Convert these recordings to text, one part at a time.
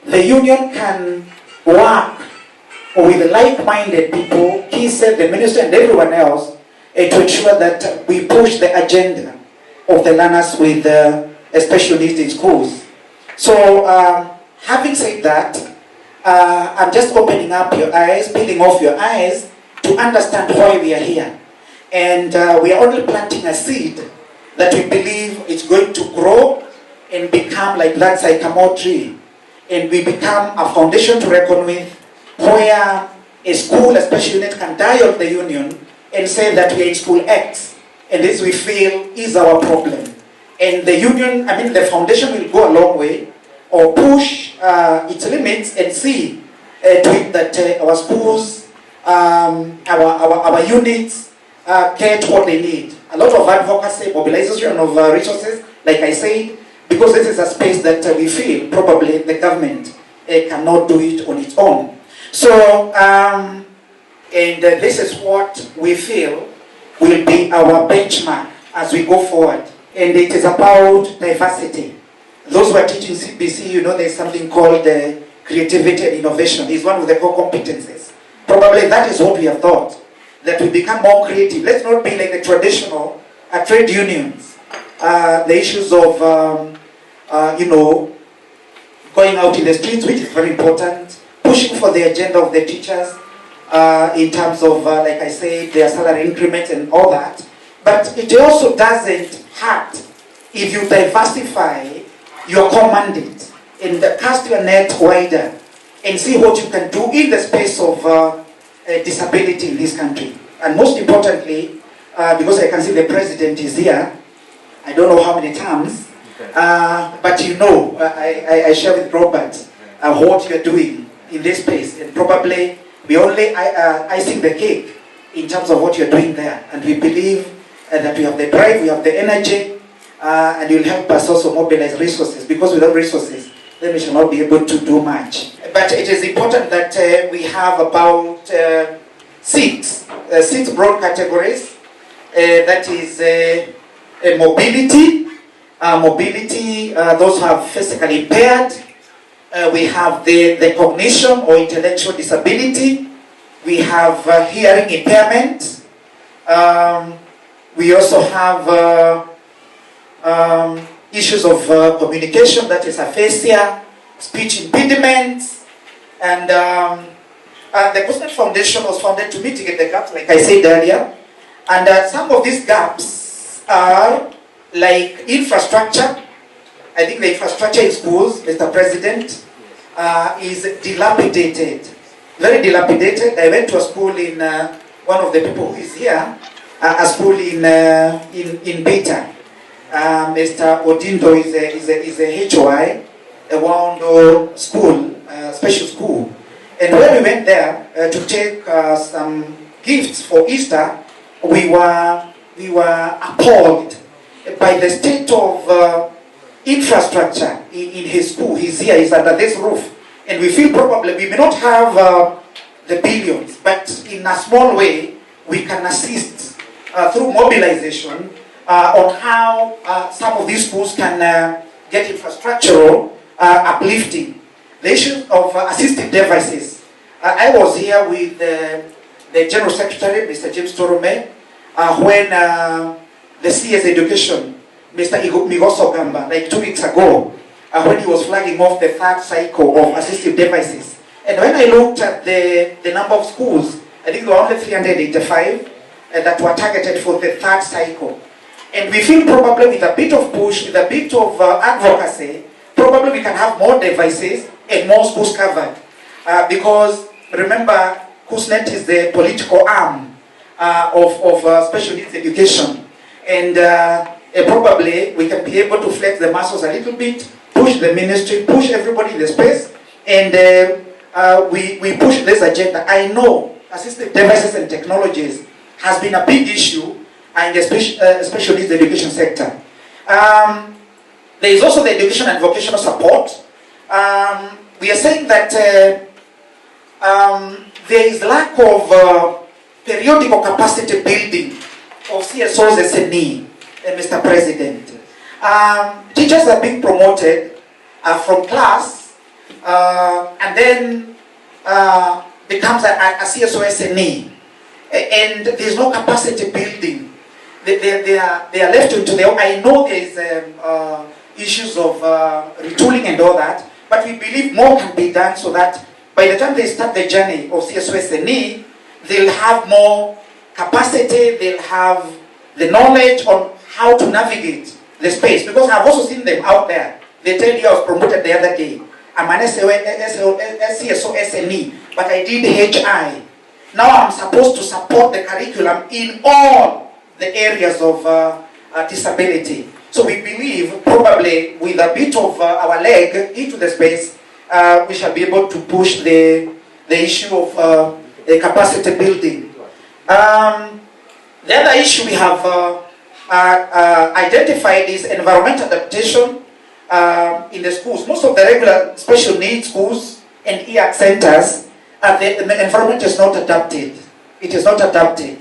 The union can work with like-minded people, he said, the minister and everyone else, to ensure that we push the agenda of the learners with special needs in schools. So, having said that, I'm just opening up your eyes, peeling off your eyes to understand why we are here. And we are only planting a seed that we believe is going to grow and become like that sycamore tree. And we become a foundation to reckon with, where a school, a special unit can dial the union and say that we are in school X. And this we feel is our problem. And the union, the foundation will go a long way, or push its limits and see to it that our schools, our units get what they need. A lot of advocacy, mobilization of resources, like I said, because this is a space that we feel probably the government cannot do it on its own. So, and this is what we feel will be our benchmark as we go forward. And it is about diversity. Those who are teaching CBC, you know there's something called creativity and innovation. It's one of the core competencies. Probably that is what we have thought, that we become more creative. Let's not be like the traditional trade unions. The issues of, going out in the streets, which is very important, pushing for the agenda of the teachers in terms of, like I said, their salary increments and all that. But it also doesn't hurt if you diversify your core mandate and cast your net wider and see what you can do in the space of disability in this country. And most importantly, because I can see the president is here, I don't know how many times, but I share with Robert what you're doing in this space, and probably we only icing the cake in terms of what you're doing there, and we believe that we have the drive, we have the energy, and you'll help us also mobilize resources, because without resources, then we shall not be able to do much. But it is important that we have about six broad categories. That is mobility, those who are physically impaired. We have the cognition or intellectual disability. We have hearing impairment. We also have issues of communication, that is aphasia, speech impediments, and the KUSNET Foundation was founded to mitigate the gaps, like I said earlier. And some of these gaps are like infrastructure. I think the infrastructure in schools, Mr. President, is dilapidated, very dilapidated. I went to a school in, one of the people who is here, a school in Beta. Mr. Odindo is a HOI, a Wando school, special school. And when we went there to take some gifts for Easter, we were appalled by the state of infrastructure in his school. He's here, he's under this roof. And we feel probably we may not have the billions, but in a small way, we can assist through mobilization on how some of these schools can get infrastructural uplifting. The issue of assistive devices. I was here with the General Secretary, Mr. James Torome, when the CS Education, Mr. Migoso Gamba, like 2 weeks ago, when he was flagging off the third cycle of assistive devices. And when I looked at the number of schools, I think there were only 385 that were targeted for the third cycle. And we feel probably with a bit of push, with a bit of advocacy, probably we can have more devices and more schools covered. Because remember, KUSNET is the political arm of special needs education. And probably we can be able to flex the muscles a little bit, push the ministry, push everybody in the space, and we push this agenda. I know assistive devices and technologies has been a big issue in the special needs education sector. There is also the education and vocational support. We are saying that there is lack of periodical capacity building of CSOs SNE, Mr. President. Teachers are being promoted from class and then becomes a CSO-SNE, and there's no capacity building. They are left into their own. I know there is issues of retooling and all that, but we believe more can be done so that by the time they start the journey of CSO-SNE, they'll have more capacity, they'll have the knowledge on how to navigate the space. Because I've also seen them out there. They tell you I was promoted the other day. I'm an CSO-SNE, but I did HI. Now I'm supposed to support the curriculum in all the areas of disability. So we believe probably with a bit of our leg into the space, we shall be able to push the issue of the capacity building. The other issue we have identified is environmental adaptation in the schools. Most of the regular special needs schools and EAC centers, the environment is not adapted. It is not adapted.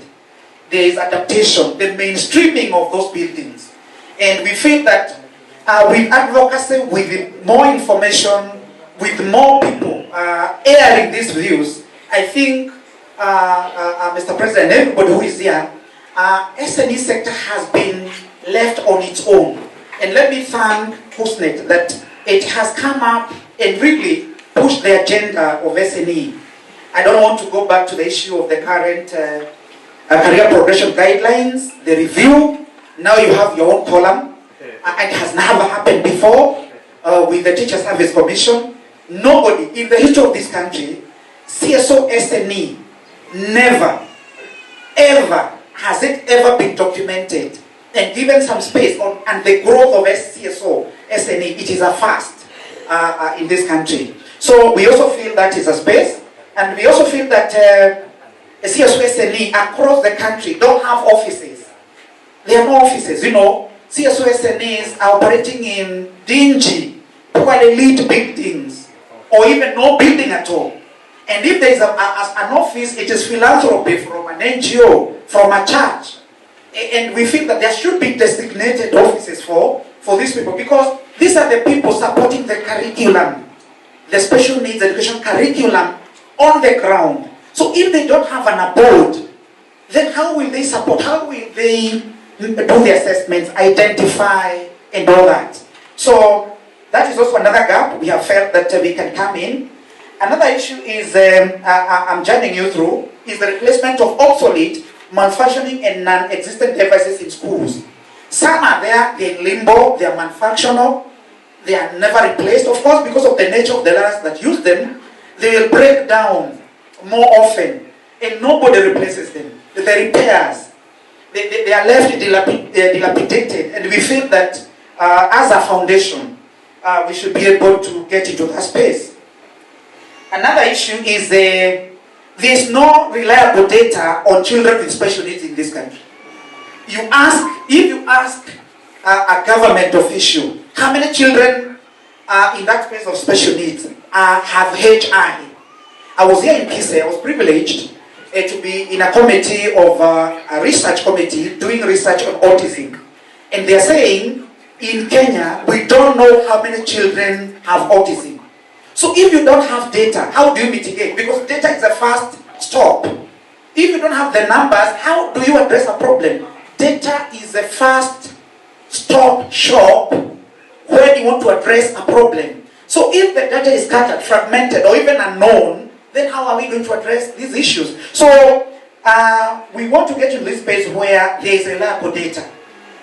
There is adaptation, the mainstreaming of those buildings. And we feel that with advocacy, with more information, with more people airing these views, I think, Mr. President, everybody who is here, SNE sector has been left on its own. And let me thank KUSNET that it has come up and really pushed the agenda of SNE. I don't want to go back to the issue of the current career progression guidelines, the review. Now you have your own column. It has never happened before with the Teacher Service Commission. Nobody in the history of this country, CSO-SNE, never, ever has it ever been documented and given some space on and the growth of CSO-SNE. It is a first in this country. So we also feel that is a space, and we also feel that CSO-SNE across the country don't have offices. There are no offices. You know, CSO-SNEs are operating in dingy, poorly lit buildings, or even no building at all. And if there is an office, it is philanthropy from an NGO, from a church. And we feel that there should be designated offices for these people, because these are the people supporting the curriculum, the special needs education curriculum on the ground. So if they don't have an abode, then how will they support? How will they do the assessments, identify, and all that? So that is also another gap we have felt that we can come in. Another issue is, I'm journeying you through, is the replacement of obsolete, malfunctioning, and non-existent devices in schools. Some are there, they're in limbo, they are malfunctional, they are never replaced. Of course, because of the nature of the learners that use them, they will break down more often, and nobody replaces them. The repairs, they are left dilapidated, and we feel that as a foundation, we should be able to get into that space. Another issue is there's no reliable data on children with special needs in this country. If you ask a government official, how many children in that space of special needs have HI? I was here in Kise, I was privileged to be in a committee of a research committee doing research on autism. And they're saying, in Kenya, we don't know how many children have autism. So if you don't have data, how do you mitigate? Because data is the first stop. If you don't have the numbers, how do you address a problem? Data is the first stop shop when you want to address a problem. So if the data is scattered, fragmented, or even unknown, then how are we going to address these issues? So we want to get to this space where there is reliable data.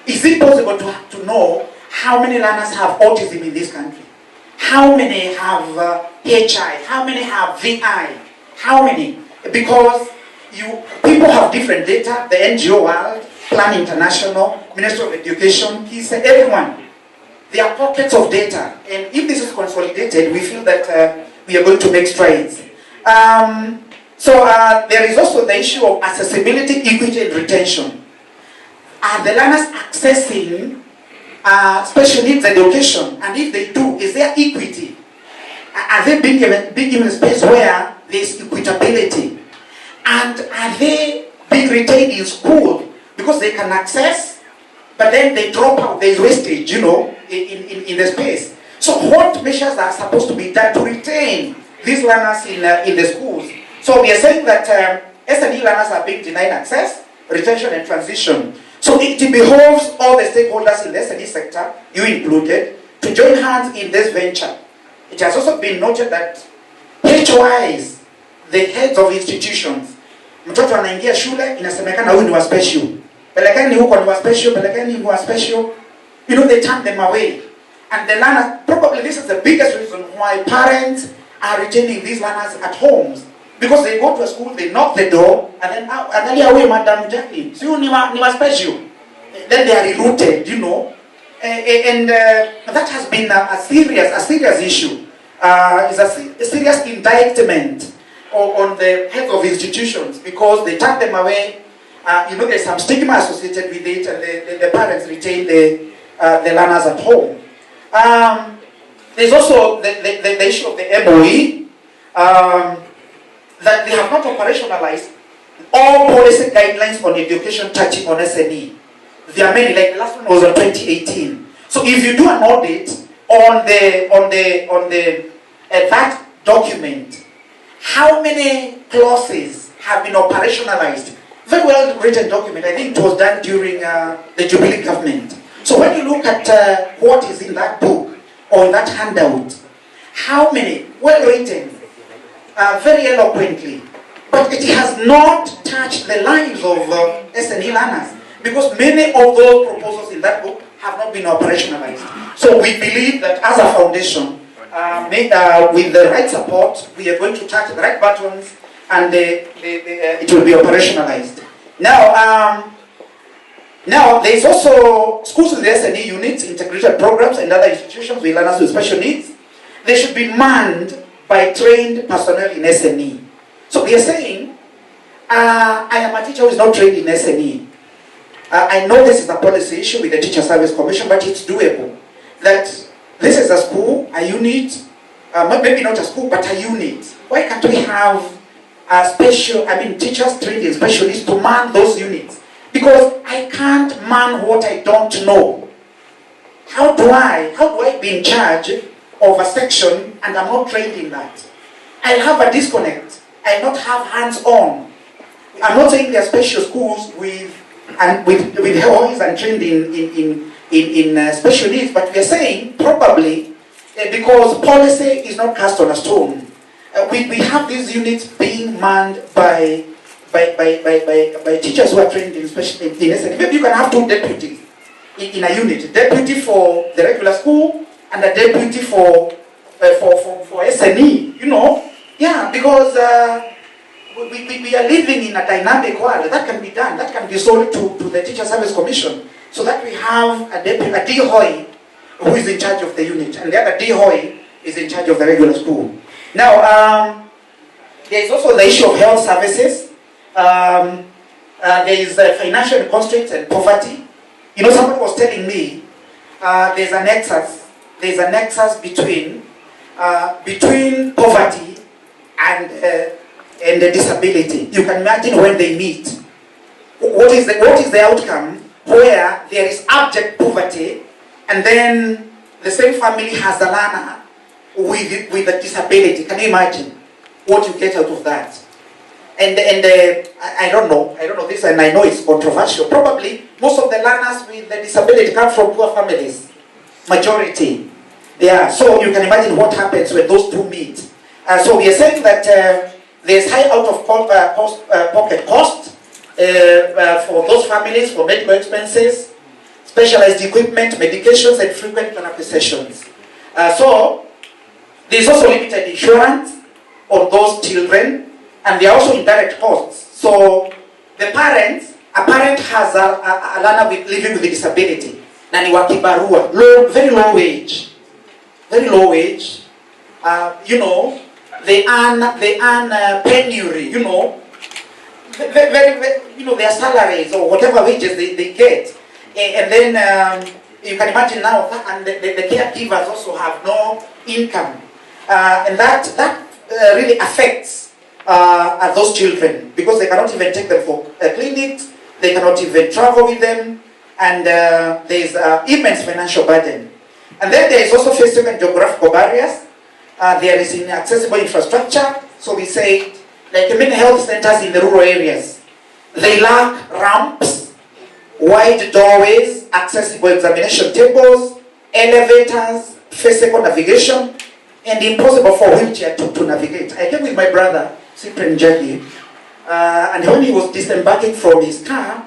Is it possible to know how many learners have autism in this country? How many have HI? How many have VI? How many? Because people have different data, the NGO world, Plan International, Ministry of Education, KISA, everyone. There are pockets of data, and if this is consolidated, we feel that we are going to make strides. So there is also the issue of accessibility, equity, and retention. Are the learners accessing special needs education? And if they do, is there equity? Are they being given a space where there is equitability? And are they being retained in school because they can access, but then they drop out, there is wastage, in the space. So what measures are supposed to be done to retain these learners in the schools? So we are saying that S&E learners are being denied access, retention and transition. So it behoves all the stakeholders in the S&E sector, you included, to join hands in this venture. It has also been noted that HOIs, the heads of institutions, mtoto anaingia shule inasemekana huyu ni wa special. Pelekeni huko ni wa special, pelekeni ni wa special. You know, they turn them away. And the learners, probably this is the biggest reason why parents are retaining these learners at homes. Because they go to a school, they knock the door, and then away, Madam Jackie. So you are special. Then they are rerouted, you know. And that has been a serious issue. It's a serious indictment on the heads of institutions because they turn them away. You know, there's some stigma associated with it, and the parents retain the learners at home. There's also the issue of the MOE, that they have not operationalized all policy guidelines on education touching on SNE. There are many, like the last one was in 2018. So if you do an audit on that document, how many clauses have been operationalized? Very well written document. I think it was done during the Jubilee government. So when you look at what is in that book or in that handout, how many well written, very eloquently, but it has not touched the lives of S&E learners because many of those proposals in that book have not been operationalized. So we believe that as a foundation, with the right support, we are going to touch the right buttons and it will be operationalized. Now there is also schools with the S&E units, integrated programs, and other institutions with learners with special needs. They should be manned by trained personnel in S&E. So we are saying, I am a teacher who is not trained in S&E. I know this is a policy issue with the Teacher Service Commission, but it's doable. That this is a school, a unit, maybe not a school, but a unit. Why can't we have teachers trained in special needs to man those units? Because I can't man what I don't know. How do I be in charge of a section and I'm not trained in that? I'll have a disconnect. I'll not have hands-on. I'm not saying there are special schools with HOIs and trained in special needs, but we are saying probably because policy is not cast on a stone. We have these units being manned by teachers who are trained in special in SNE. Maybe you can have two deputies in a unit. Deputy for the regular school and a deputy for SNE, you know. Yeah, because we are living in a dynamic world. That can be done. That can be sold to the Teacher Service Commission so that we have a DHOI who is in charge of the unit and the other DHOI is in charge of the regular school. Now, there is also the issue of health services. There is financial constraints and poverty. You know, someone was telling me there's a nexus. There's a nexus between poverty and the disability. You can imagine when they meet. What is the outcome where there is abject poverty and then the same family has a learner with a disability? Can you imagine what you get out of that? And I don't know this, and I know it's controversial. Probably most of the learners with the disability come from poor families. Majority. Yeah, so you can imagine what happens when those two meet. So we are saying that there's high out-of-pocket cost for those families for medical expenses, specialized equipment, medications, and frequent therapy sessions. So there's also limited insurance on those children, and there are also indirect costs. So a parent has a learner living with a disability, nani wa kibarua, very low wage. You know, they earn penury. You know, very, you know, their salaries or whatever wages they get, and then you can imagine now, and the caregivers also have no income, and that really affects those children because they cannot even take them for clinics, they cannot even travel with them, and there is immense financial burden. And then there is also physical and geographical barriers. There is inaccessible infrastructure. So we say, like many health centers in the rural areas, they lack ramps, wide doorways, accessible examination tables, elevators, physical navigation, and impossible for wheelchair to navigate. I came with my brother, Cyprian Jackie, and when he was disembarking from his car,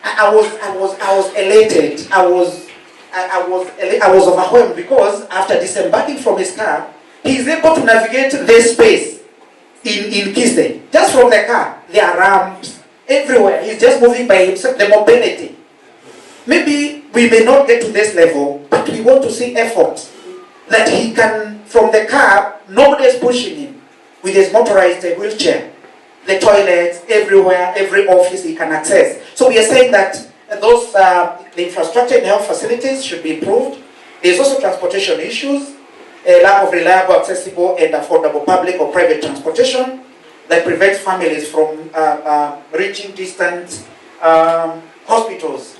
I was elated. I was overwhelmed because after disembarking from his car, he is able to navigate this space in KUSNET. Just from the car, there are ramps everywhere. He's just moving by himself, the mobility. Maybe we may not get to this level, but we want to see effort that he can, from the car, nobody is pushing him with his motorized wheelchair. The toilets, everywhere, every office he can access. So we are saying that those the infrastructure in health facilities should be improved. There's also transportation issues, a lack of reliable, accessible, and affordable public or private transportation that prevents families from reaching distant hospitals.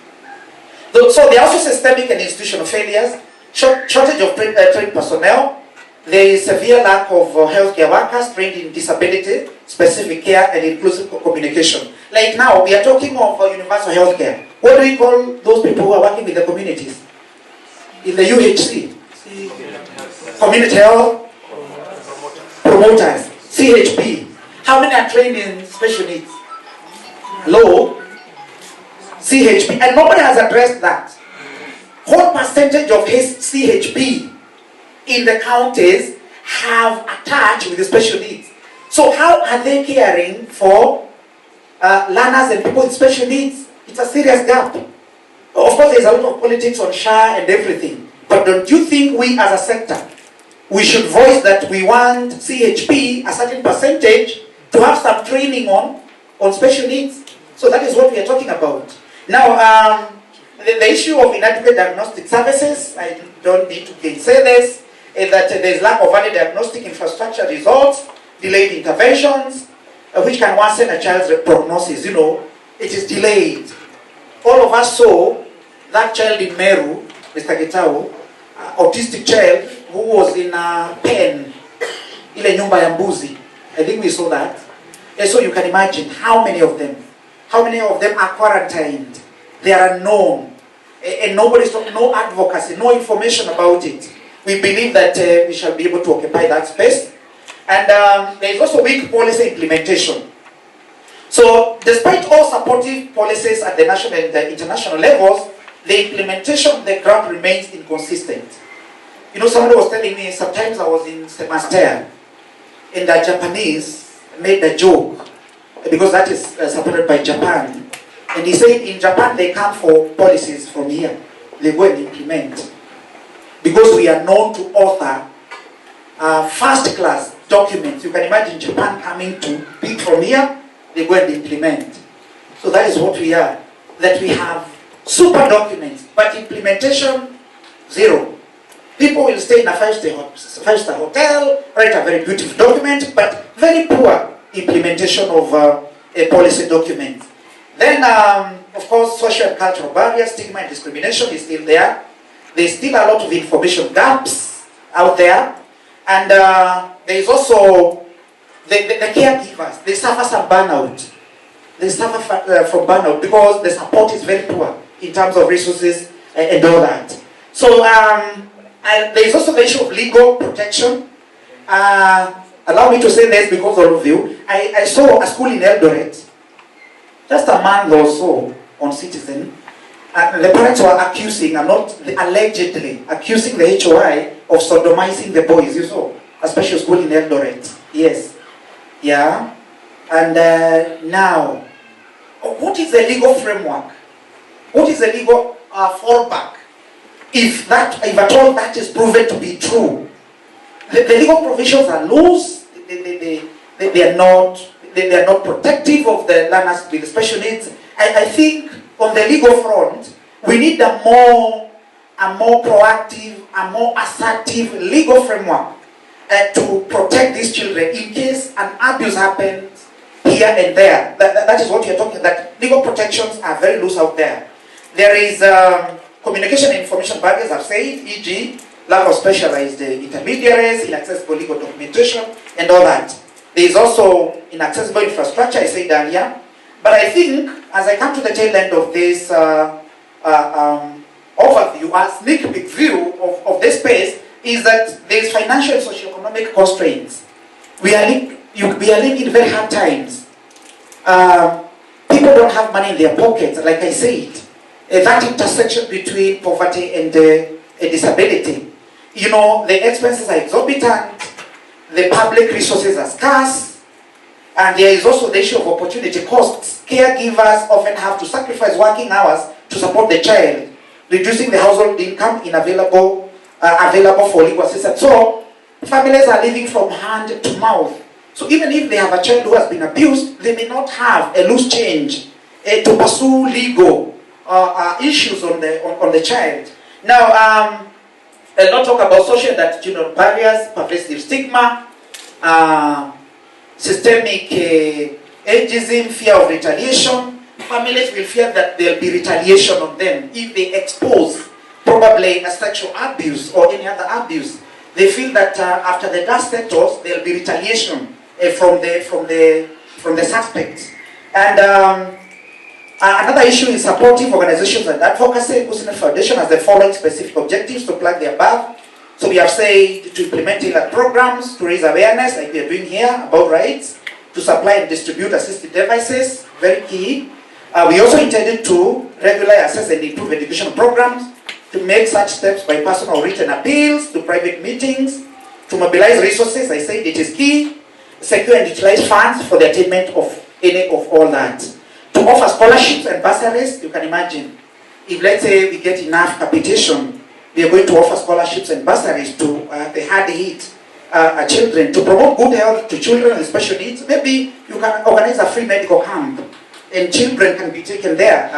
So there are also systemic and institutional failures, shortage of trained personnel. There is severe lack of healthcare workers trained in disability, specific care, and inclusive communication. Like now, we are talking of universal healthcare. What do we call those people who are working with the communities? In the UHC? Community health promoters, CHP. How many are trained in special needs? Low. CHP. And nobody has addressed that. What percentage of his CHP in the counties have attached with the special needs? So how are they caring for learners and people with special needs? It's a serious gap. Of course, there's a lot of politics on SHA and everything. But don't you think we as a sector, we should voice that we want CHP, a certain percentage, to have some training on special needs? So that is what we are talking about. Now, the issue of inadequate diagnostic services, I don't need to say this, is that there's lack of early diagnostic infrastructure results, delayed interventions, which can worsen a child's prognosis. You know, it is delayed. All of us saw that child in Meru, Mr. Getao, autistic child who was in a pen, ile nyumba ya mbuzi. I think we saw that. And so you can imagine how many of them are quarantined. They are unknown. And nobody's talking, no advocacy, no information about it. We believe that we shall be able to occupy that space. And there is also weak policy implementation. So despite all supportive policies at the national and the international levels, the implementation of the grant remains inconsistent. You know, somebody was telling me, sometimes I was in Semester, and the Japanese made a joke, because that is supported by Japan. And he said in Japan they come for policies from here. They go and implement. Because we are known to author first-class documents. You can imagine Japan coming to pick from here, they go and implement. So that is what we are. That we have super documents, but implementation, zero. People will stay in a five-star hotel, write a very beautiful document, but very poor implementation of a policy document. Then, of course, social and cultural barriers, stigma and discrimination is still there. There's still a lot of information gaps out there. And there is also the caregivers. They suffer some burnout. They suffer from burnout because the support is very poor in terms of resources and all that. So there is also the issue of legal protection. Allow me to say this because all of you. I saw a school in Eldoret, just a month or so, on Citizen. The parents were accusing, allegedly accusing the HOI of sodomizing the boys. You saw a special school in Eldoret. Yes. Yeah. And now, what is the legal framework? What is the legal fallback? If at all that is proven to be true, the legal provisions are loose. They are not protective of the learners with special needs. I think on the legal front, we need a more proactive, a more assertive legal framework to protect these children in case an abuse happens here and there. That is what you're talking about. That legal protections are very loose out there. There is Communication and information barriers, I've said, e.g., lack of specialized intermediaries, inaccessible legal documentation, and all that. There is also inaccessible infrastructure, I said earlier. But I think, as I come to the tail end of this overview, a sneak peek view of this space, is that there is financial and socioeconomic constraints. We are living in very hard times. People don't have money in their pockets, like I said. That intersection between poverty and disability. You know, the expenses are exorbitant, the public resources are scarce, and there is also the issue of opportunity costs. Caregivers often have to sacrifice working hours to support the child, reducing the household income available for legal assistance. So, families are living from hand to mouth. So even if they have a child who has been abused, they may not have a loose change to pursue legal issues on the child. Now, I'll not talk about social and attitudinal barriers, pervasive stigma, systemic ageism, fear of retaliation. Families will fear that there'll be retaliation on them if they expose probably a sexual abuse or any other abuse. They feel that after the dust settles, there'll be retaliation from the suspects. And another issue is supportive organizations and advocacy. KUSNET Foundation has the following specific objectives to plug the above. So we have said to implement tailored programs to raise awareness, like we are doing here, about rights, to supply and distribute assistive devices, very key. We also intended to regularly assess and improve education programs, to make such steps by personal or written appeals, to private meetings, to mobilize resources, I said it is key, secure and utilize funds for the attainment of any of all that. To offer scholarships and bursaries, you can imagine, if let's say we get enough capitation, we are going to offer scholarships and bursaries to the hard-hit children, to promote good health to children with special needs. Maybe you can organize a free medical camp, and children can be taken there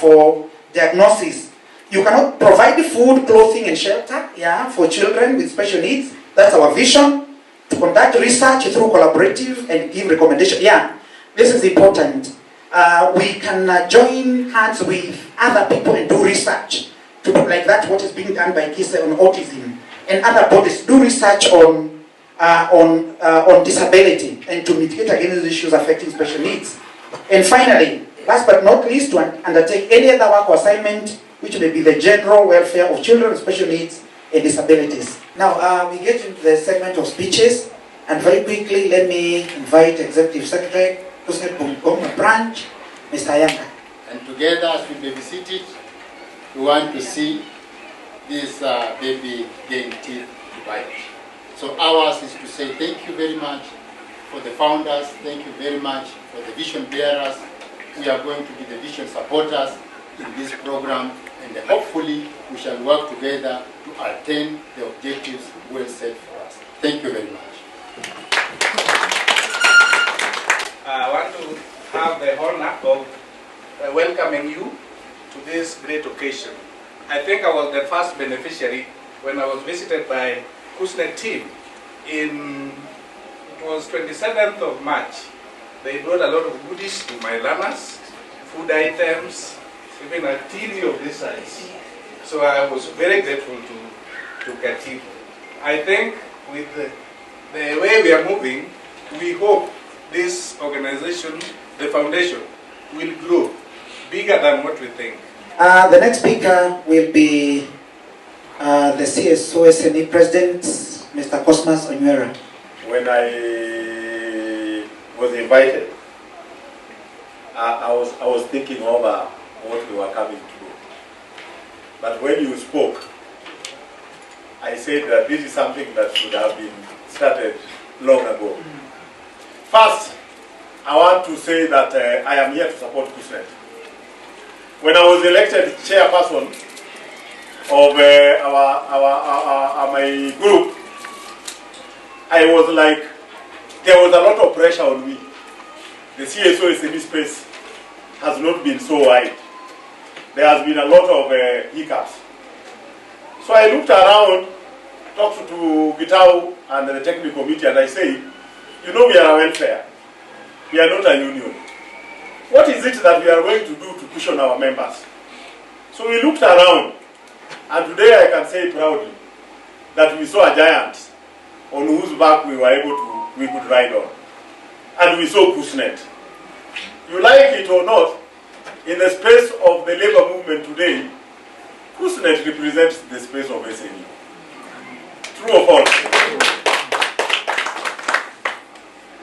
for diagnosis. You cannot provide food, clothing, and shelter, for children with special needs. That's our vision. To conduct research through collaborative and give recommendations. This is important. We can join hands with other people and do research. To do like that, what is being done by KISE on autism and other bodies. Do research on disability and to mitigate against issues affecting special needs. And finally, last but not least, to undertake any other work or assignment which may be the general welfare of children with special needs and disabilities. Now, we get into the segment of speeches, and very quickly, let me invite Executive Secretary, KUSNET Bungoma Branch, Mr. Ayanga. And together, as we babysit it, we want to see this baby gain teeth to bite. So ours is to say thank you very much for the founders, thank you very much for the vision bearers. We are going to be the vision supporters in this program, and hopefully we shall work together to attain the objectives well set for us. Thank you very much. I want to have the honor of welcoming you to this great occasion. I think I was the first beneficiary when I was visited by KUSNET team it was 27th of March. They brought a lot of goodies to my learners, food items, even a TV of this size. So I was very grateful to Katibu. I think with the way we are moving, we hope this organization, the foundation, will grow bigger than what we think. The next speaker will be the CSOSNE President, Mr. Cosmas Onywera. When I was invited, I was thinking over what we were coming to do. But when you spoke, I said that this is something that should have been started long ago. First, I want to say that I am here to support KUSNET. When I was elected chairperson of my group, I was like, there was a lot of pressure on me. The CSOSNE space has not been so wide. There has been a lot of hiccups. So I looked around, talked to Gitau and the technical committee, and I said, you know, we are a welfare. We are not a union. What is it that we are going to do to cushion our members? So we looked around And today I can say proudly that we saw a giant on whose back we could ride on. And we saw KUSNET. You like it or not, in the space of the labor movement today, KUSNET represents the space of SNE. True or false?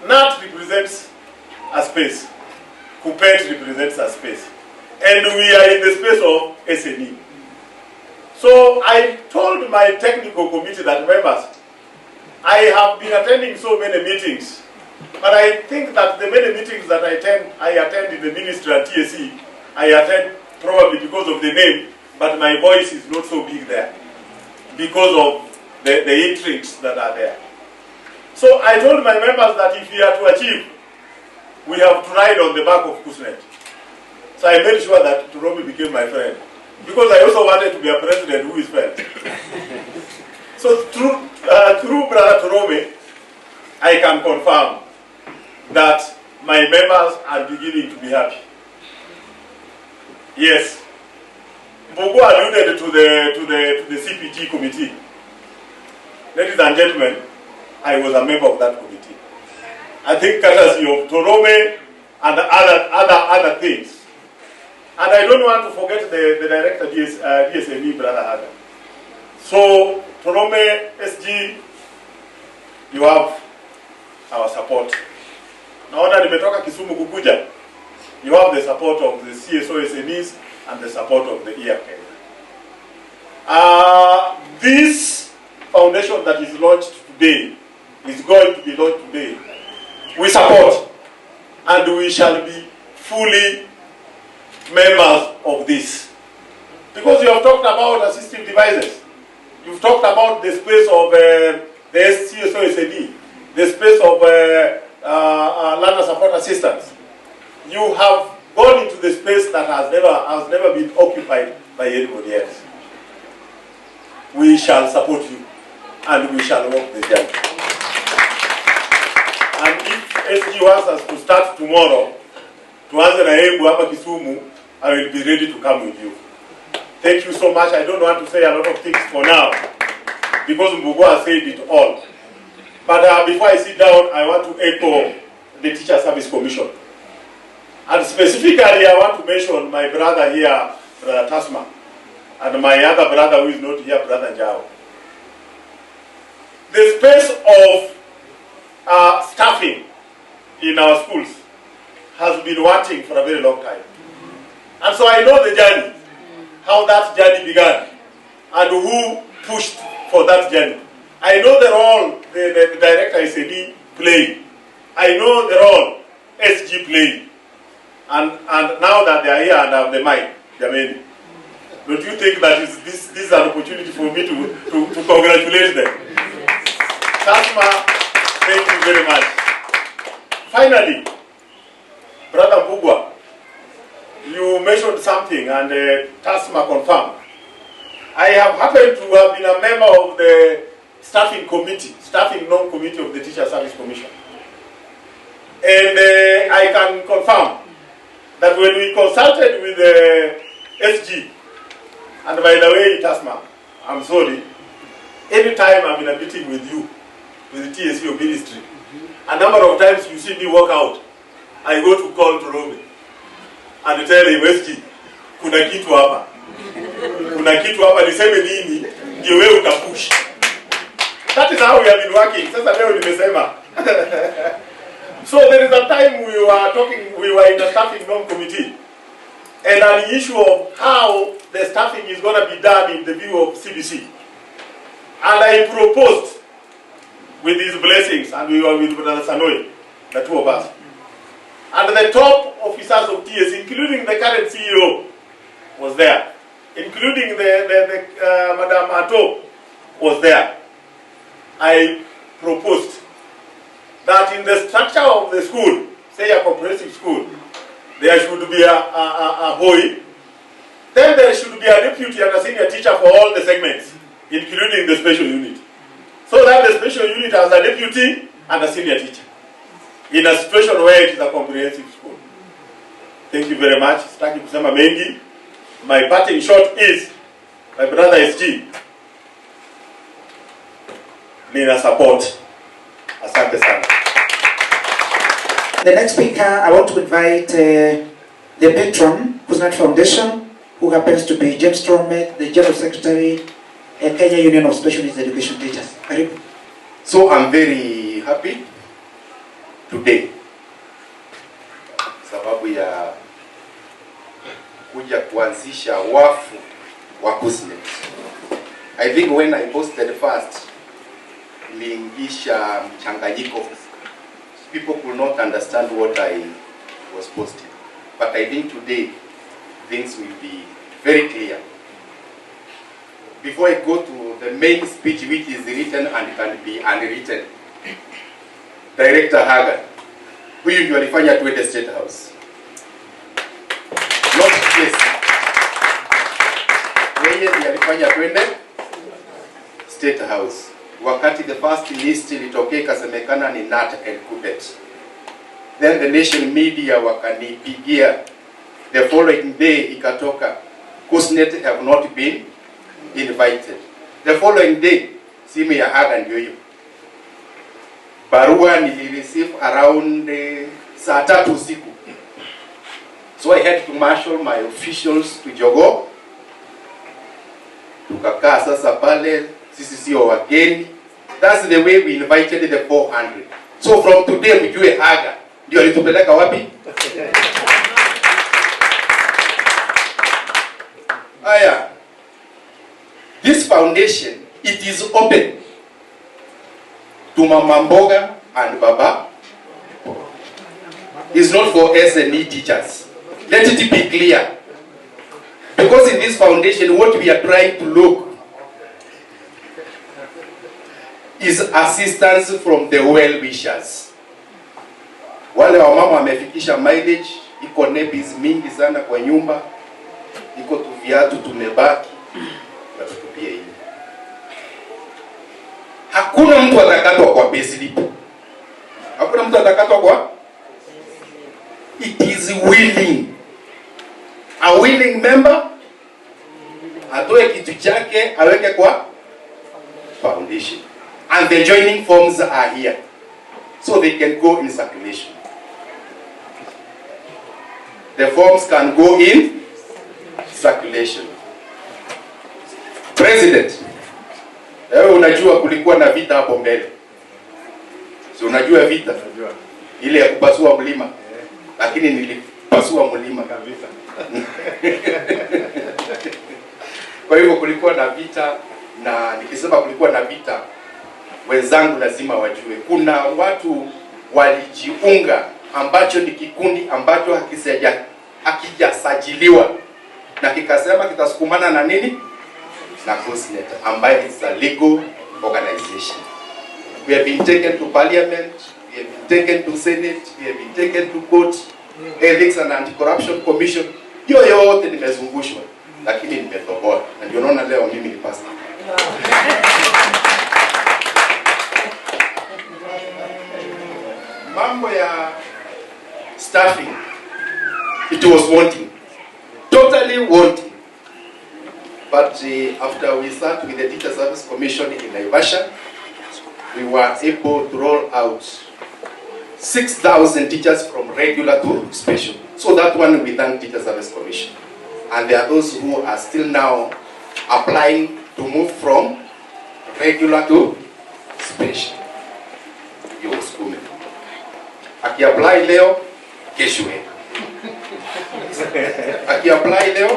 NAT represents a space. KUPET represents a space. And we are in the space of SNE. So I told my technical committee that, members, I have been attending so many meetings, but I think that the many meetings that I attend in the ministry at TSE, I attend probably because of the name, but my voice is not so big there because of the intrigues that are there. So I told my members that if we are to achieve, we have to ride on the back of KUSNET. So I made sure that Turome became my friend, because I also wanted to be a president who is felt. So through Brother Turome, I can confirm that my members are beginning to be happy. Yes. Mbogo alluded to the CPT committee. Ladies and gentlemen, I was a member of that committee. I think courtesy of Turome and other things. And I don't want to forget the director, DSME, Brother Haga. So, Turome, SG, you have our support. Naona nimetoka Kisumu kukuja. You have the support of the CSO SMEs and the support of the EFK. This foundation that is launched today, is going to be launched today, we support, and we shall be fully members of this. Because you have talked about assistive devices. You've talked about the space of the CSO SME, the space of learner support assistance. You have gone into the space that has never been occupied by anybody else. We shall support you, and we shall walk the journey. And if SG wants us to start tomorrow, tuanze na Embu hapa Kisumu, I will be ready to come with you. Thank you so much. I don't want to say a lot of things for now, because Mbugo has said it all. But before I sit down, I want to echo the Teacher Service Commission. And specifically, I want to mention my brother here, Brother Tasma, and my other brother who is not here, Brother Jao. The space of staffing in our schools has been wanting for a very long time. And so I know the journey, how that journey began, and who pushed for that journey. I know the role the director SAD played. I know the role SG played. And now that they are here and have the mic, Jameni, don't you think that this is an opportunity for me to congratulate them? Tasma, thank you very much. Finally, Brother Mbugwa, you mentioned something, and Tasma confirmed. I have happened to have been a member of the staffing non-committee of the Teacher Service Commission. And I can confirm that when we consulted with the SG, and by the way, Tasma, I'm sorry, anytime I'm in a meeting with you, with the TSU ministry, a number of times you see me walk out, I go to call Turome and tell him, SG, kuna kitu hapa. Kuna kitu hapa, niseme nini, ndio wewe utapush. That is how we have been working. Sasa leo nimesema. So there is a time we were in the staffing non-committee, and an issue of how the staffing is going to be done in the view of CBC. And I proposed with these blessings, and we were with Brother Sanoi, the two of us. And the top officers of TS, including the current CEO, was there. Including the Madam Ato was there. I proposed that in the structure of the school, say a comprehensive school, there should be a boy, then there should be a deputy and a senior teacher for all the segments, including the special unit. So that the special unit has a deputy and a senior teacher, in a situation where it is a comprehensive school. Thank you very much. Sitaki kusema mengi. My parting shot is, My brother SG, nina support. Asante sana. The next speaker, I want to invite the patron, KUSNET Foundation, who happens to be James Stromet, the General Secretary at Kenya Union of Specialist Education Teachers. Karibu. So I'm very happy today sababu ya kuja kuanzisha wafu wa KUSNET. I think when I posted first, iliingisha mchanganyiko. People could not understand what I was posting. But I think today things will be very clear. Before I go to the main speech which is written and can be unwritten, Director Hagan, huyu ndio alifanya tuende State House. Not yes. Yeye ndiye alifanya tuende State House. Wakati the first list ilitokea ikasemekana ni Nat and Kubet. Then the nation media wakanipigia. The following day ikatoka, KUSNET have not been invited. The following day, simu ya Hagan ndio hiyo. Barua nilireceive around saa 3 usiku. So I had to marshal my officials to Jogo. Tukakaa sasa pale, sisi sio wageni. That's the way we invited the 400. So from today mjue Hagan ndio alitupeleka wapi? Aya. This foundation, it is open to Mama Mboga and Baba. It's not for SME teachers. Let it be clear. Because in this foundation, what we are trying to look is assistance from the well-wishers. Wale wa mama wamefikisha mileage, iko nebis mingi sana kwa nyumba, iko tu viatu tumebaki, na tutupie hii. Hakuna mtu atakatwa kwa payslip. Hakuna mtu atakatwa kwa. It is willing. A willing member atoe kitu chake aweke kwa foundation. And the joining forms are here. So they can go in circulation. The forms can go in circulation. President, wewe unajua kulikuwa na vita hapo mbele. Si unajua vita? Unajua. Ile ya kupasua mlima. Lakini nilipasua mlima kabisa. Kwa hivyo kulikuwa na vita, na nikisema kulikuwa na vita, wenzangu lazima wajue kuna watu walijiunga ambacho ni kikundi ambacho hakijasajiliwa na kikasema kitasukumana na nini? Na KUSNET, ambayo is a legal organization. We have been taken to parliament, we have been taken to senate, we have been taken to court, ethics and anti-corruption commission. Hiyo yote nimezungushwa, lakini nimetoboa. Na ndio naona leo mimi ni pastor. Mambo ya staffing, it was wanting, totally wanting. But after we sat with the Teacher Service Commission in Naivasha, we were able to roll out 6,000 teachers from regular to special. So that one we thank Teacher Service Commission. And there are those who are still now applying to move from regular to special. You school. Aki-apply leo, kesho. Aki-apply leo,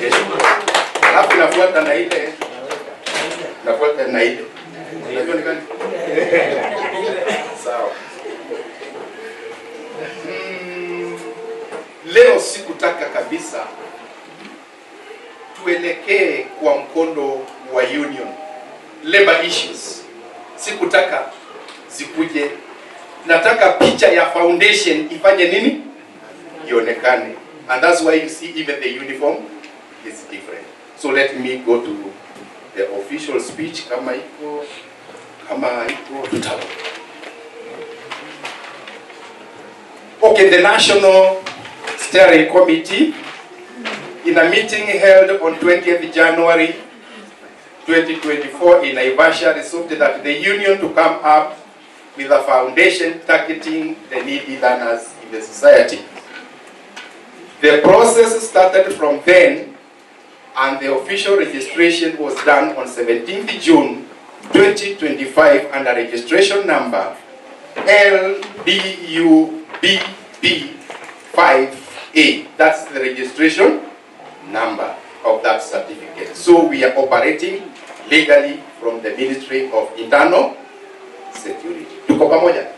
kesho. Alafu nafuata na ile. Nafuata na ile. Unajua ni gani? Sawa. Leo sikutaka kabisa tuelekee kwa mkondo wa union. Labor issues. Sikutaka zikuje. Nataka picha ya foundation ifanye nini? Ionekane. And that's why you see even the uniform is different. So let me go to the official speech kama iko tutabu. Okay, the National Steering Committee in a meeting held on 20th January 2024 in Naivasha resolved that the union to come up with a foundation targeting the needy learners in the society. The process started from then, and the official registration was done on 17th June 2025 under registration number LDUBB5A. That's the registration number of that certificate. So we are operating legally from the Ministry of Internal Security. Tuko pamoja? Yes.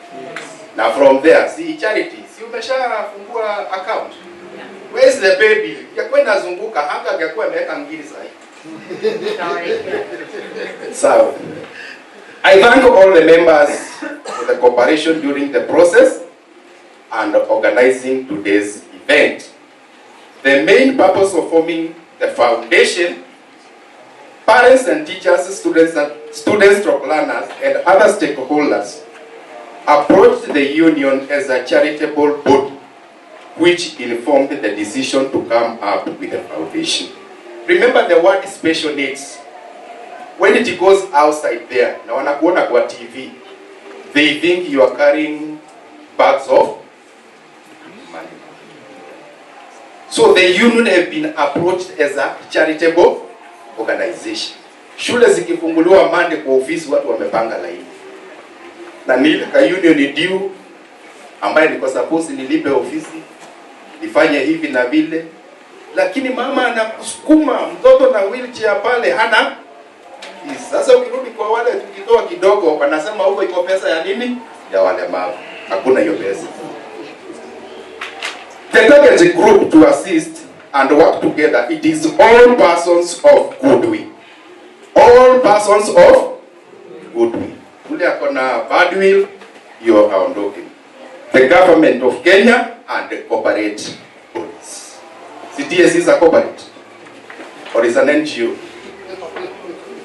Now from there, see charity, si umeshafungua account. Where is the baby? Yakuwa inazunguka haka yakuwa imeweka ngiri sahi. So, I thank all the members for the cooperation during the process and organizing today's event. The main purpose of forming the foundation, parents and teachers, students, learners, and other stakeholders approached the union as a charitable body, which informed the decision to come up with a foundation. Remember the word special needs. When it goes outside there, na wanakuona kwa TV, they think you are carrying bags of money. So the union have been approached as a charitable organization. Shule zikifunguliwa Monday kwa ofisi watu wamepanga laini. Na nilika union ni due ambaye niko suppose nilipe ofisi, nifanye hivi na vile. Lakini mama anakusukuma mtoto na wheelchair pale hana. Sasa ukirudi kwa wale tukitoa kidogo wanasema huko iko pesa ya nini? Ya walemavu. Hakuna hiyo pesa. The target group to assist and work together, it is all persons of goodwill. All persons of goodwill. Ule akona badwill, you are ondoking. The government of Kenya and the corporate bodies. CTS is a corporate or is an NGO.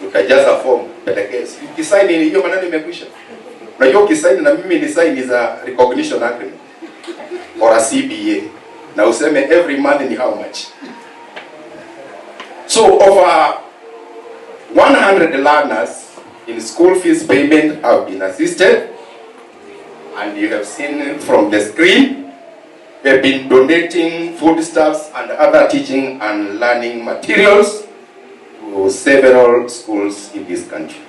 Utajaza form, pelekezi. Ukisaini hiyo maneno imekwisha. Unajua ukisaini na mimi ni sign is a recognition agreement or a CBA. Na useme every month ni how much. So over 100 learners in school fees payment have been assisted, and you have seen from the screen, we have been donating foodstuffs and other teaching and learning materials to several schools in this country.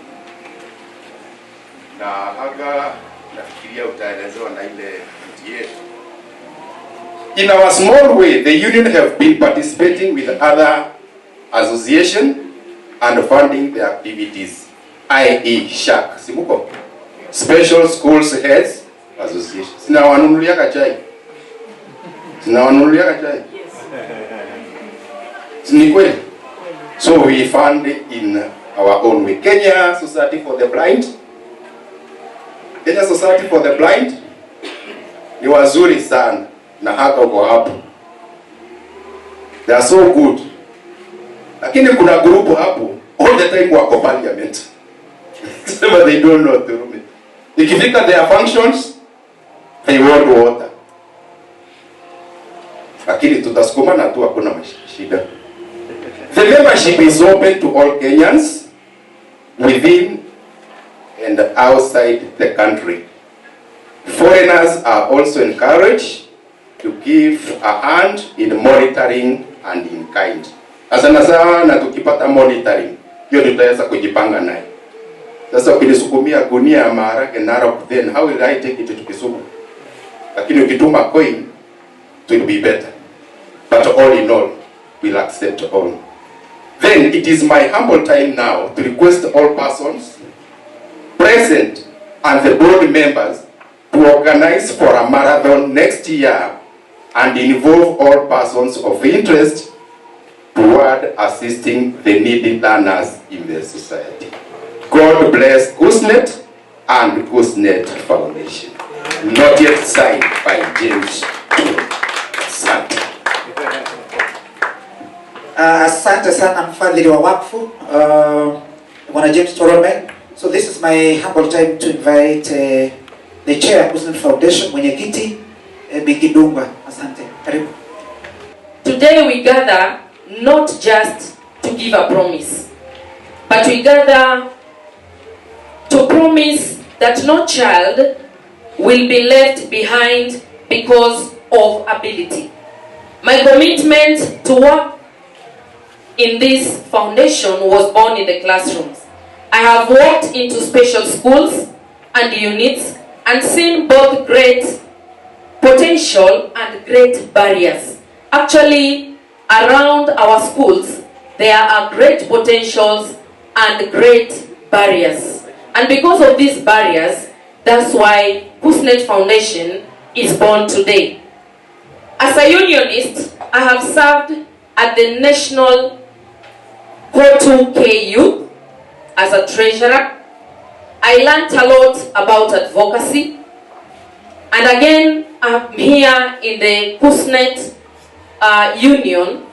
Na haga nafikiria utaelezewa na ile yetu. In our small way, the union have been participating with other associations and funding their activities, i.e. SHAC, simuko? Special Schools Heads Association. Sinawanunulia kachai? Sinawanunulia kachai? Yes. So we fund in our own way. Kenya Society for the Blind. Kenya Society for the Blind ni wazuri sana na hako kwa hapo. They are so good. Lakini kuna grupu hapo all the time wako parliament. But they don't know the room. Ikifika their functions, they want water. Lakini tutasukumana tu hakuna shida. The membership is open to all Kenyans within and outside the country. Foreigners are also encouraged to give a hand in monitoring and in kind. Asana sana tukipata monitoring, hiyo tutaweza kujipanga naye. Sasa ukinisukumia gunia ya maharage Narok, then how will I take it to Kisumu? Lakini ukituma coin, it will be better. But all in all, we'll accept all. Then it is my humble time now to request all persons present and the board members to organize for a marathon next year and involve all persons of interest toward assisting the needy learners in the society. God bless KUSNET and KUSNET Foundation. Not yet signed by James Asante. Asante sana mfadhili wa wakfu, Bwana James Torome. So this is my humble time to invite the chair of KUSNET Foundation, mwenyekiti Bikidunga. Asante. Karibu. Today we gather not just to give a promise, but we gather to promise that no child will be left behind because of ability. My commitment to work in this foundation was born in the classrooms. I have walked into special schools and units and seen both great potential and great barriers. Actually, around our schools, there are great potentials and great barriers. And because of these barriers, that's why KUSNET Foundation is born today. As a unionist, I have served at the National KU as a treasurer. I learned a lot about advocacy. And again, I'm here in the KUSNET union.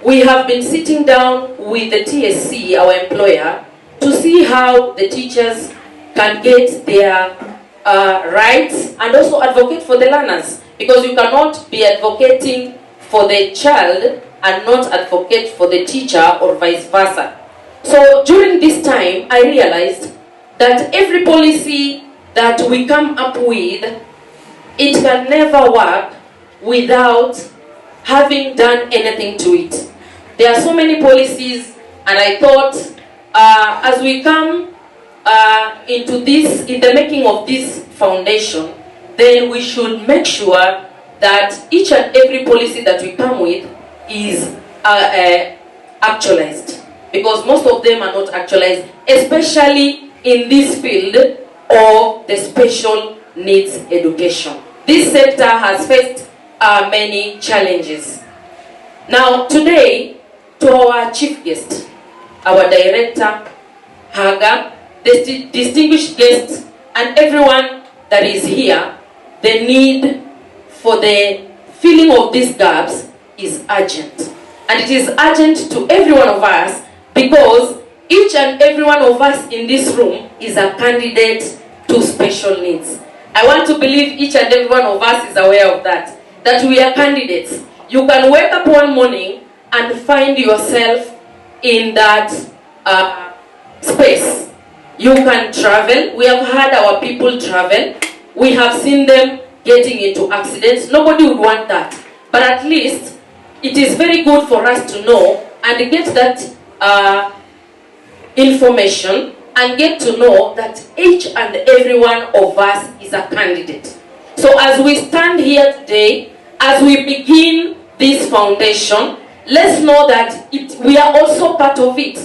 We have been sitting down with the TSC, our employer, to see how the teachers can get their rights and also advocate for the learners. Because you cannot be advocating for the child and not advocate for the teacher or vice versa. So during this time, I realized that every policy that we come up with, it can never work without having done anything to it. There are so many policies, and I thought as we come into this, in the making of this foundation, then we should make sure that each and every policy that we come with is actualized. Because most of them are not actualized, especially in this field of the special needs education. This sector has faced many challenges. Now today, to our chief guest, our director, Haga, the distinguished guests, and everyone that is here, the need for the filling of these gaps is urgent. And it is urgent to every one of us because each and every one of us in this room is a candidate to special needs. I want to believe each and every one of us is aware of that we are candidates. You can wake up one morning and find yourself in that space. You can travel. We have had our people travel. We have seen them getting into accidents. Nobody would want that. But at least it is very good for us to know and get that information and get to know that each and every one of us is a candidate. So as we stand here today, as we begin this foundation, let's know that we are also part of it.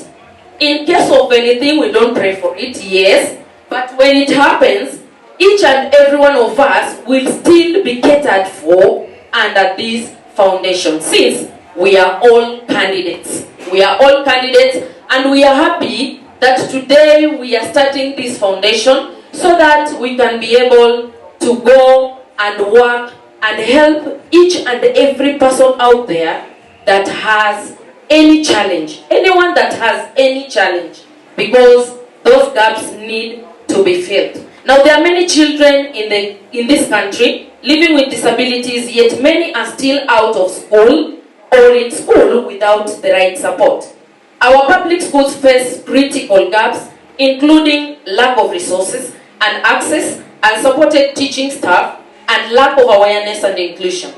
In case of anything, we don't pray for it, yes, but when it happens, each and every one of us will still be catered for under this foundation, since we are all candidates. We are all candidates, and we are happy that today we are starting this foundation so that we can be able to go and work and help each and every person out there that has any challenge, anyone that has any challenge, because those gaps need to be filled. Now there are many children in this country living with disabilities, yet many are still out of school or in school without the right support. Our public schools face critical gaps, including lack of resources and access, unsupported teaching staff, and lack of awareness and inclusion.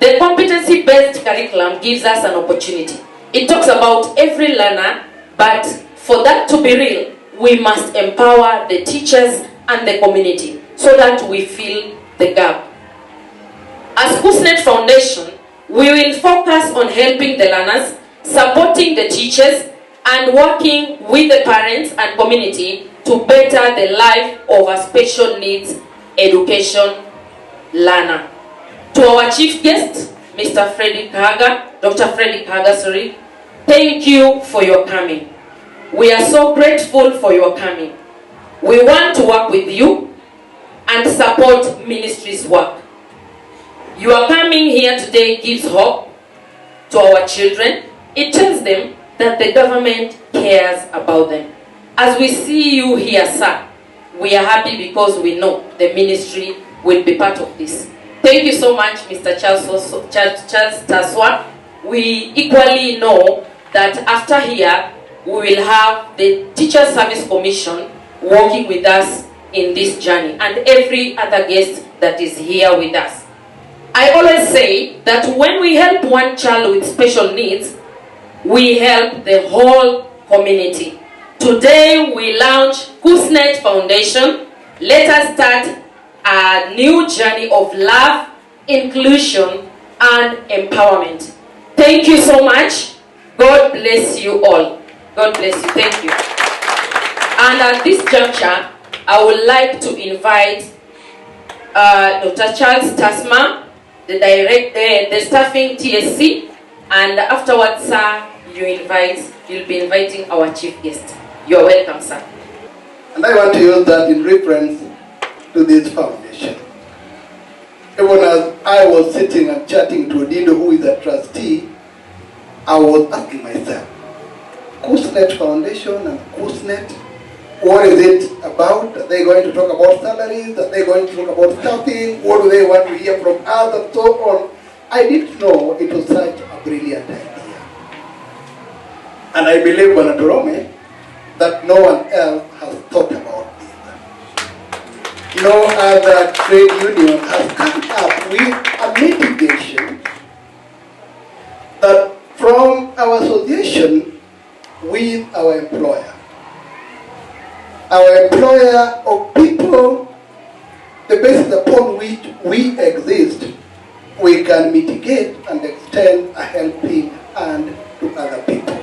The competency-based curriculum gives us an opportunity. It talks about every learner, but for that to be real, we must empower the teachers and the community so that we fill the gap. As KUSNET Foundation, we will focus on helping the learners, supporting the teachers, and working with the parents and community to better the life of a special needs education learner. To our chief guest, Mr. Frederick Haga, Dr. Frederick Haga, sorry, thank you for your coming. We are so grateful for your coming. We want to work with you and support ministry's work. Your coming here today gives hope to our children. It tells them that the government cares about them. As we see you here, sir, we are happy because we know the ministry will be part of this. Thank you so much, Mr. Charles Taswa. We equally know that after here, we will have the Teacher Service Commission working with us in this journey, and every other guest that is here with us. I always say that when we help one child with special needs, we help the whole community. Today we launch KUSNET Foundation. Let us start a new journey of love, inclusion, and empowerment. Thank you so much. God bless you all. God bless you. Thank you. And at this juncture, I would like to invite Dr. Charles Tasma, the staffing TSC, and afterwards, sir, you'll be inviting our chief guest. You're welcome, sir. And I want to use that in reference to this foundation. Even as I was sitting and chatting to Dindo, who is a trustee, I was asking myself, KUSNET Foundation and KUSNET, what is it about? Are they going to talk about salaries? Are they going to talk about staffing? What do they want to hear from us and so on? I didn't know it was such a brilliant idea. And I believe, Bonaturome, that no one else has thought about this. No other trade union has come up with a mitigation that from our association with our employer of people, the basis upon which we exist, we can mitigate and extend a helping hand to other people.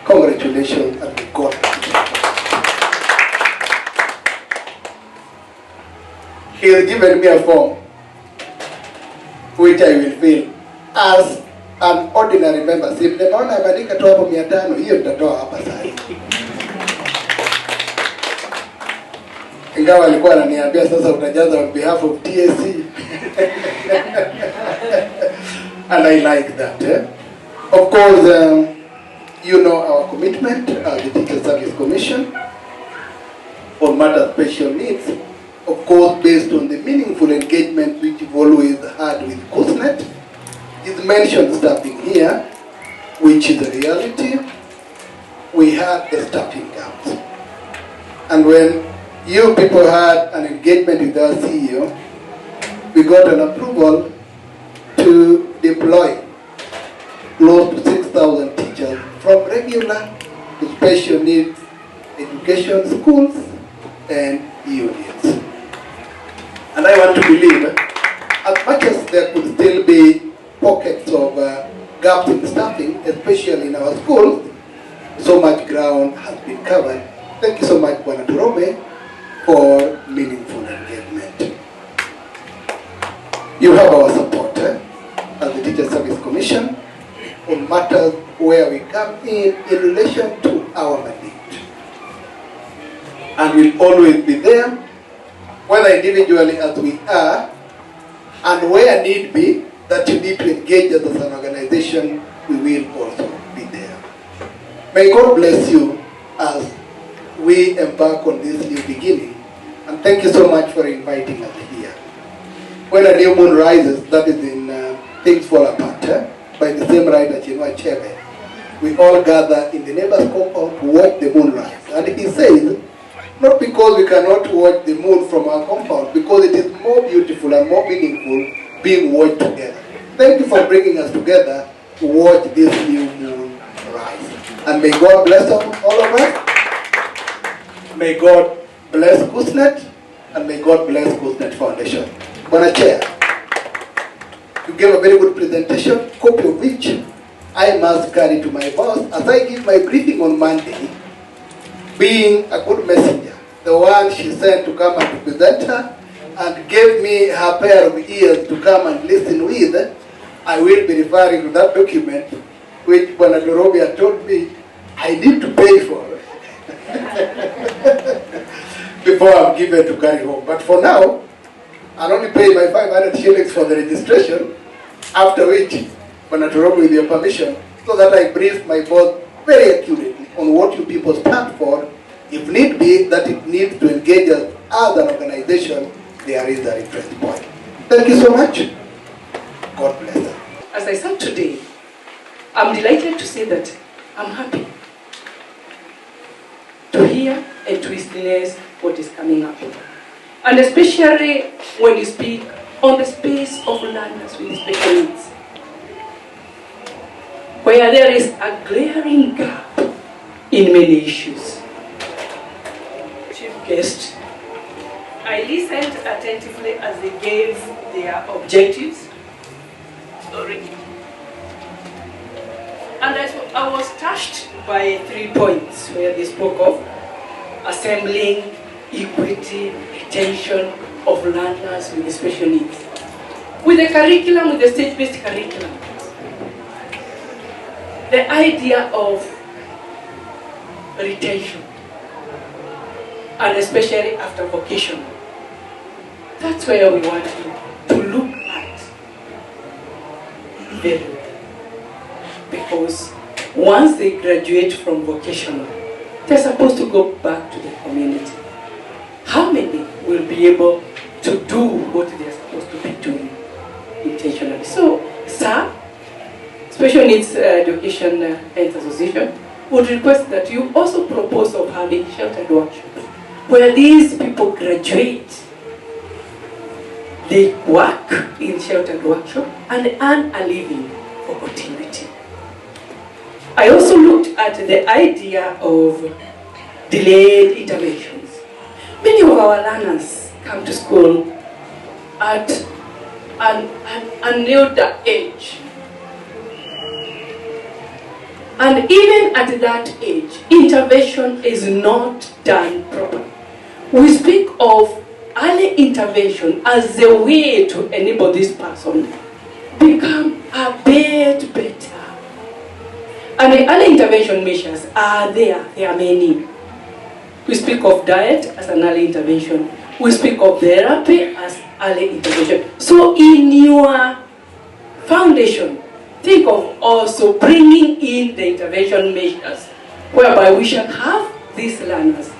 Congratulations and may God bless you. He has given me a form which I will fill as an ordinary member. Si mnaona abadika tu hapo 500, hiyo tutatoa hapa sasa. Ingawa alikuwa ananiambia sasa utajaza on behalf of TSC. And I like that. Of course, you know our commitment as the Teacher Service Commission on matters of special needs, of course based on the meaningful engagement which we've always had with KUSNET. It's mentioned staffing here, which is a reality. We had the staffing gaps. And when you people had an engagement with our CEO, we got an approval to deploy close to 6,000 teachers from regular to special needs education schools and units. And I want to believe, as much as there could still be pockets of gaps in staffing, especially in our schools, so much ground has been covered. Thank you so much, Bonaturome, for meaningful engagement. You have our support as the Teacher Service Commission on matters where we come in relation to our mandate. And we'll always be there, whether individually as we are, and where need be, that you need to engage us as an organization, we will also be there. May God bless you as we embark on this new beginning. And thank you so much for inviting us here. When a new moon rises, that is in Things Fall Apart, by the same writer, Chinua Achebe, we all gather in the neighbor's compound to watch the moon rise. And he says, not because we cannot watch the moon from our compound, because it is more beautiful and more meaningful being watched together. Thank you for bringing us together to watch this new moon rise. And may God bless all of us. May God bless KUSNET, and may God bless KUSNET Foundation. Bwana Chair, you gave a very good presentation, copy of which I must carry to my boss as I give my briefing on Monday, being a good messenger, the one she sent to come and present her, and gave me her pair of ears to come and listen with. I will be referring to that document which Bonaturome told me I need to pay for before I'm given to carry home. But for now, I'll only pay my 500 shillings for the registration, after which, Bonaturome, with your permission, so that I brief my boss very accurately on what you people stand for. If need be, that it needs to engage us as an organization, there is a reference point. Thank you so much. God bless us. As I said today, I'm delighted to say that I'm happy hear and to witness what is coming up. And especially when you speak on the space of learners with special needs, where there is a glaring gap in many issues. Chief guest, I listened attentively as they gave their objectives. Sorry. And I was touched by 3 points where they spoke of assembling, equity, retention of learners with special needs. With the curriculum, with the state-based curriculum, the idea of retention, and especially after vocational, that's where we want to look at very well. Because once they graduate from vocational, they're supposed to go back to the community. How many will be able to do what they're supposed to be doing intentionally? So, sir, Special Needs Education Health Association would request that you also propose of having sheltered workshops where these people graduate, they work in sheltered workshop and earn a living for continuity. I also looked at the idea of delayed interventions. Many of our learners come to school at an older age. And even at that age, intervention is not done properly. We speak of early intervention as the way to enable this person become a bit better. And the early intervention measures are there. There are many. We speak of diet as an early intervention. We speak of therapy as early intervention. So in your foundation, think of also bringing in the intervention measures whereby we shall have these learners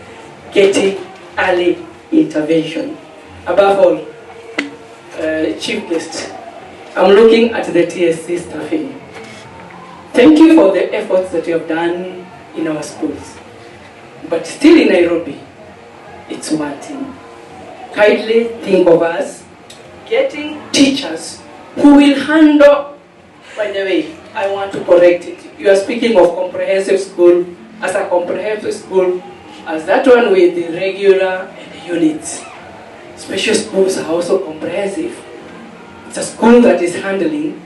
getting early intervention. Above all, Chief Guest, I'm looking at the TSC staffing. Thank you for the efforts that you have done in our schools. But still in Nairobi, it's wanting. Kindly think of us getting teachers who will handle, by the way, I want to correct it. You are speaking of comprehensive school as a comprehensive school, as that one with the regular and the units. Special schools are also comprehensive. It's a school that is handling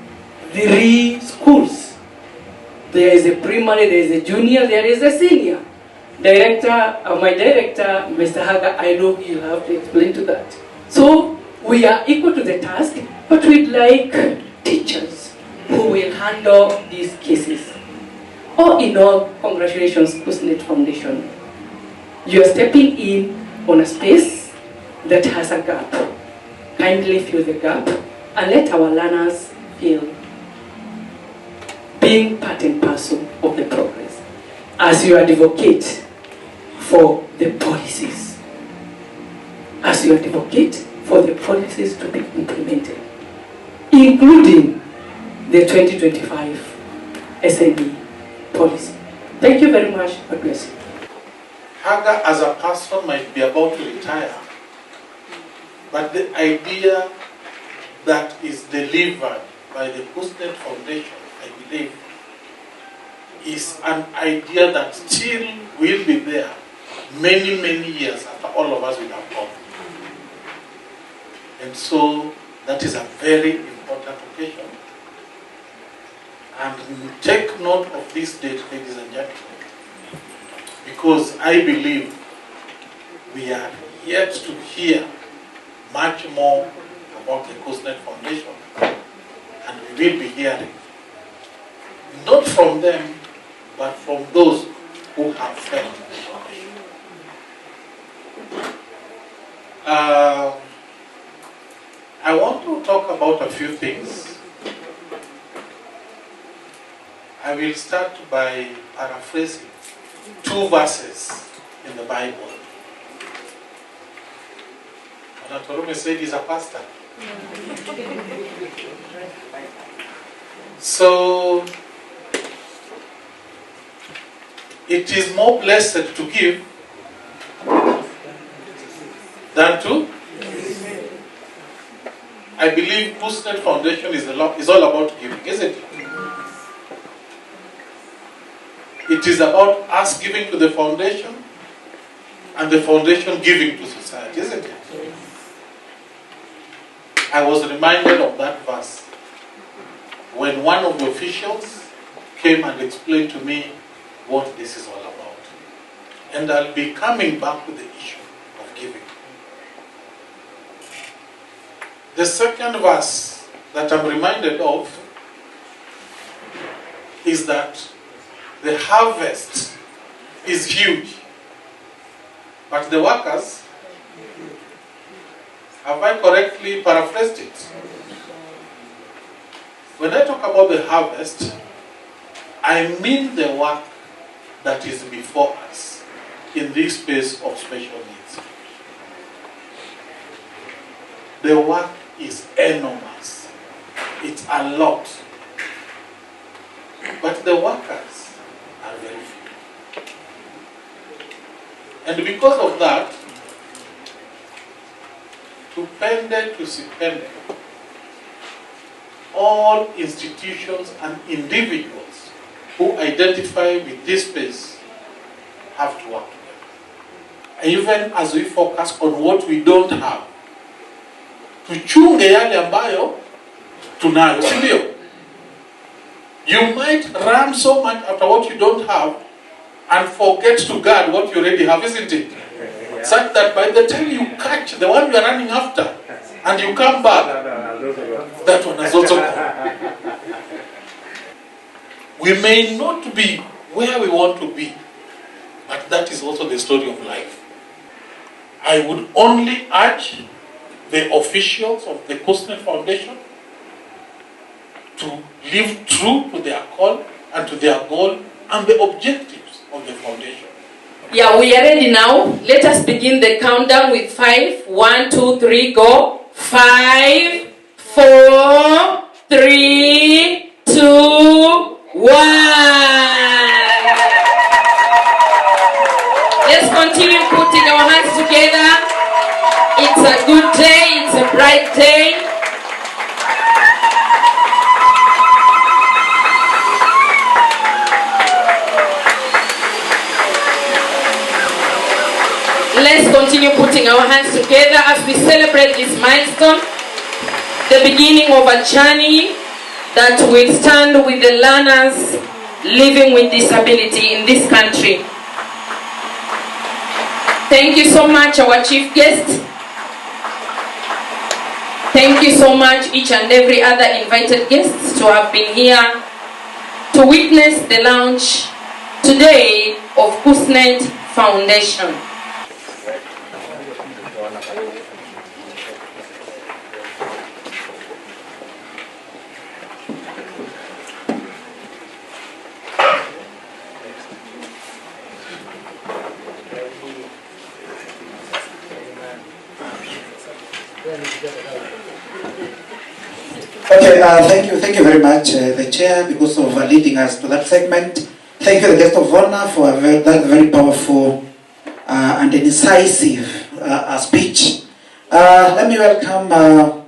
3 schools. There is a primary, there is a junior, there is a senior. My director, Mr. Haga, I know he'll have to explain to that. So we are equal to the task, but we'd like teachers who will handle these cases. All in all, congratulations, KUSNET Foundation. You are stepping in on a space that has a gap. Kindly fill the gap and let our learners feel being part and parcel of the progress as you advocate for the policies. As you advocate for the policies to be implemented, including the 2025 SME policy. Thank you very much. God bless you. Haga as a person might be about to retire, but the idea that is delivered by the KUSNET Foundation, I believe, is an idea that still will be there many, many years after all of us will have gone. And so that is a very important occasion. And take note of this date, ladies and gentlemen, because I believe we are yet to hear much more about the KUSNET Foundation, and we will be hearing not from them, but from those who have felt the foundation. I want to talk about a few things. I will start by paraphrasing 2 verses in the Bible. Anatolume said he's a pastor. So, it is more blessed to give than to. I believe KUSNET Foundation is all about giving, isn't it? It is about us giving to the foundation and the foundation giving to society, isn't it? I was reminded of that verse when one of the officials came and explained to me what this is all about. And I'll be coming back to the issue of giving. The second verse that I'm reminded of is that the harvest is huge, but the workers, have I correctly paraphrased it? When I talk about the harvest, I mean the work that is before us in this space of special needs. The work is enormous. It's a lot. But the workers are very few. And because of that, tupende tusipende, all institutions and individuals who identify with this space have to work together. Even as we focus on what we don't have, tuchunge yale ambayo tunayo, si ndio? You might run so much after what you don't have and forget to guard what you already have, isn't it? Such that by the time you catch the one you are running after and you come back, that one has also gone. We may not be where we want to be, but that is also the story of life. I would only urge the officials of the KUSNET Foundation to live true to their call and to their goal and the objectives of the foundation. Yeah, we are ready now. Let us begin the countdown with 5. 1, 2, 3, go. 5, 4, 3, 2, 1. Let's continue putting our hands together. It's a good day. It's a bright day. Let's continue putting our hands together as we celebrate this milestone, the beginning of a journey that will stand with the learners living with disability in this country. Thank you so much, our chief guest. Thank you so much, each and every other invited guests, to have been here to witness the launch today of KUSNET Foundation. Okay, thank you very much, the chair, because of leading us to that segment. Thank you, the guest of honor, for that very powerful and incisive speech. Let me welcome